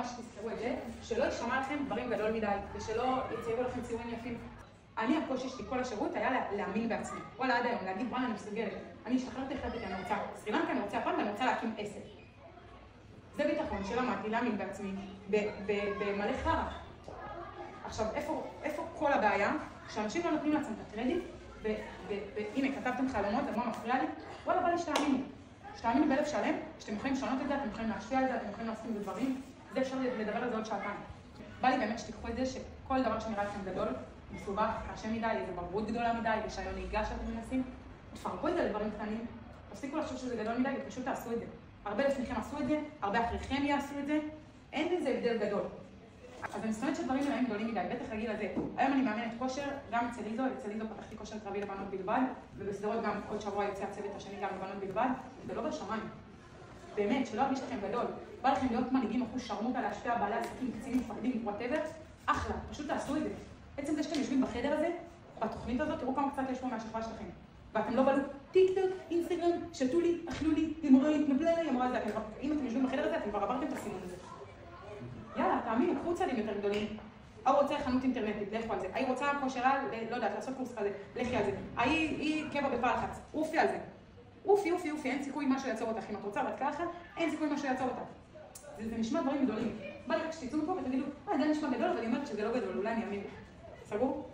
ממש תזכרו את זה, שלא יישמע לכם דברים גדול מדי, ושלא יציירו לכם ציורים יפים. אני, הקושי שלי כל השירות היה להאמין בעצמי. וואלה, עד היום, להגיד, וואלה, אני מסוגלת. אני השתחררתי החלטתי, אני רוצה סרילנקה, אני רוצה יפן, ואני רוצה להקים עסק. זה ביטחון שלמדתי להאמין בעצמי, במלא חרא. עכשיו, איפה כל הבעיה? שאנשים לא נותנים לעצמם את הקרדיט, והנה, כתבתם חלומות, אז מה מפריע לי? וואלה, בא לי שתאמינו. שתאמינו בלב שלם, שאתם יכולים לשנות את זה, אתם יכולים להשפיע על זה, אתם יכולים להסכים בדברים. זה אפשר לדבר על זה עוד שעתיים. בא לי באמת שתיקחו את זה, שכל דבר שנראה לכם גדול, מסובך, קשה מדי, איזה בגרות גדולה מדי, רישיון נהיגה שאתם מנסים, תפרקו את זה לדברים קטנים, תפסיקו לחשוב שזה גדול מדי ופשוט תעשו את זה. הרבה לפניכם עשו את זה, הרבה אחריכם יעשו את זה, אין לזה הבדל גדול. אז אני שונאת שדברים נראים גדולים מדי, בטח להגיד על זה. היום אני מאמנת כושר, גם אצל איזו פתחתי כושר קרבי לבנות בלבד, ובסדרות גם עוד שבוע יוצא הצוות השני גם לבנות בלבד, זה לא בשמיים. באמת, שלא ארגיש לכם גדול. בא לכם להיות מנהיגים, אחוז שרמוטה, להשפיע בעלי עסקים, קצינים, מפקדים, whatever, אחלה, פשוט תעשו את זה. בעצם זה שאתם יושבים בחדר הזה, בתוכנית הזאת, תראו כמה קצת יש פה מהשכבה שלכם. ואתם לא בלו טיק טוק, אינסטגרם, שתו לי, אכלו לי, נבלה לי, אמרה את זה. אם אתם יושבים בחדר הזה, אתם כבר עברתם את הסימון הזה. יאללה, תאמין, קחו צעדים יותר גדולים. ההוא רוצה חנות אינטרנטית, לכו על זה. ההיא רוצה כושרה, לא יודעת, לעשות קורס כזה, לכי על זה. ההיא קבע בפלחץ, אופי על זה. אופי, אין סיכוי משהו יעצור אותך. אם את רוצה ואת ככה, אין סיכוי משהו יעצור אותך. זה נשמע דברים גדולים. בא לי רק שתצאו מפה ותגידו, זה נשמע גדול, אבל אני אומרת שזה לא גדול, אולי אני אאמין. סגור?